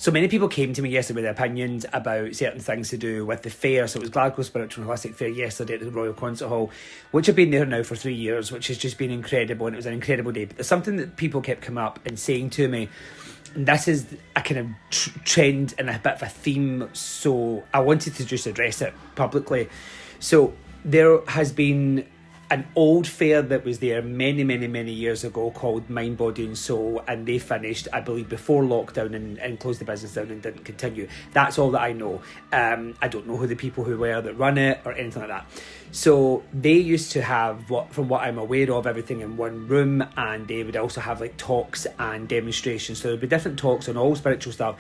So many people came to me yesterday with opinions about certain things to do with the fair. So it was Glasgow Spiritual and Holistic Fair yesterday at the Royal Concert Hall, which I've been there now for 3 years, which has just been incredible, and it was an incredible day. But there's something that people kept coming up and saying to me, and this is a kind of trend and a bit of a theme, so I wanted to just address it publicly. So there has been an old fair that was there many years ago called Mind, Body and Soul, and they finished, I believe, before lockdown and closed the business down and didn't continue. That's all that I know. I don't know who the people who were that run it or anything like that. So they used to have, from what I'm aware of, everything in one room, and they would also have like talks and demonstrations. So there'd be different talks on all spiritual stuff.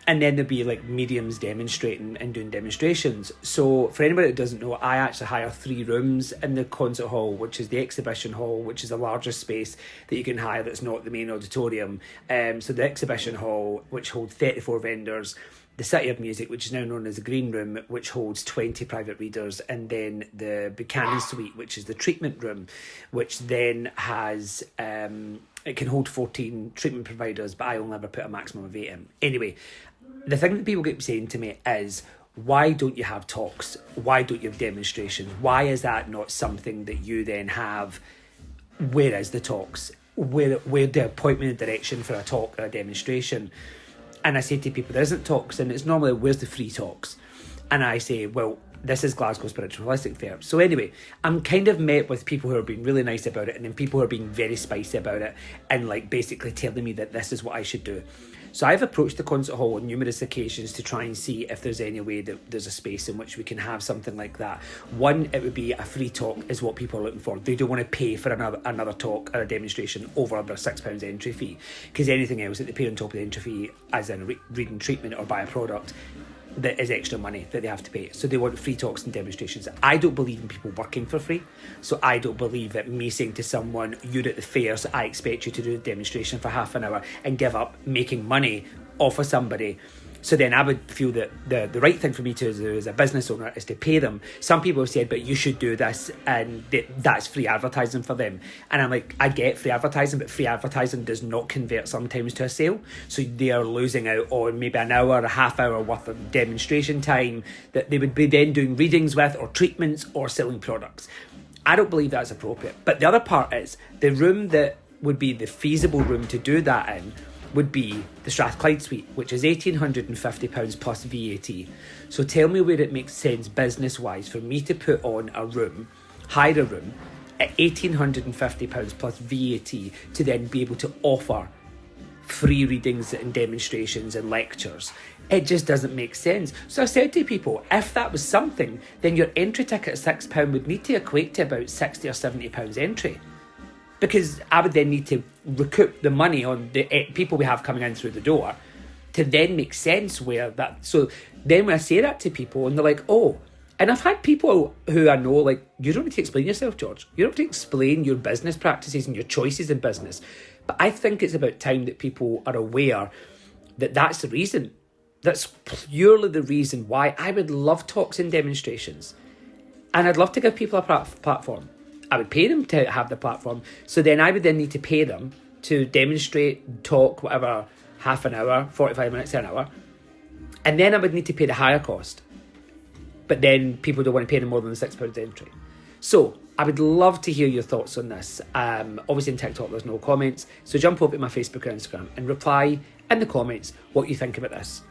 And then there'd be like mediums demonstrating and doing demonstrations. So for anybody that doesn't know, I actually hire 3 rooms in the concert hall, which is the exhibition hall, which is the largest space that you can hire that's not the main auditorium. So the exhibition hall, which holds 34 vendors, the City of Music, which is now known as the Green Room, which holds 20 private readers, and then the Buchanan Suite, which is the treatment room, which then has... it can hold 14 treatment providers, but I only ever put a maximum of 8 in. Anyway, the thing that people keep saying to me is, why don't you have talks? Why don't you have demonstrations? Why is that not something that you then have? Where is the talks? Where the appointment and direction for a talk or a demonstration? And I say to people, there isn't talks, and it's normally, where's the free talks? And I say, well, this is Glasgow Spiritual Holistic Fair. So anyway, I'm kind of met with people who are being really nice about it, and then people who are being very spicy about it, and like basically telling me that this is what I should do. So I've approached the concert hall on numerous occasions to try and see if there's any way that there's a space in which we can have something like that. One, it would be a free talk is what people are looking for. They don't want to pay for another talk or a demonstration over their £6 entry fee, because anything else that they pay on top of the entry fee, as in reading treatment or buy a product, that is extra money that they have to pay. So they want free talks and demonstrations. I don't believe in people working for free. So I don't believe that me saying to someone, you're at the fair, so I expect you to do a demonstration for half an hour and give up making money off of somebody. So then I would feel that the right thing for me to do as a business owner is to pay them. Some people have said, but you should do this, and that's free advertising for them. And I'm like, I get free advertising, but free advertising does not convert sometimes to a sale. So they are losing out on maybe an hour, a half hour worth of demonstration time that they would be then doing readings with, or treatments, or selling products. I don't believe that's appropriate. But the other part is, the room that would be the feasible room to do that in would be the Strathclyde Suite, which is £1,850 plus VAT. So tell me where it makes sense business-wise for me to put on a room, hire a room, at £1,850 plus VAT, to then be able to offer free readings and demonstrations and lectures. It just doesn't make sense. So I said to people, if that was something, then your entry ticket at £6 would need to equate to about £60 or £70 entry. Because I would then need to recoup the money on the people we have coming in through the door to then make sense where that... So then when I say that to people, and they're like, oh... And I've had people who I know, like, you don't need to explain yourself, George. You don't have to explain your business practices and your choices in business. But I think it's about time that people are aware that that's the reason. That's purely the reason why I would love talks and demonstrations. And I'd love to give people a platform. I would pay them to have the platform. So then I would then need to pay them to demonstrate, talk, whatever, half an hour, 45 minutes, an hour. And then I would need to pay the higher cost. But then people don't want to pay them more than the £6 entry. So I would love to hear your thoughts on this. Obviously in TikTok there's no comments. So jump over to my Facebook or Instagram and reply in the comments what you think about this.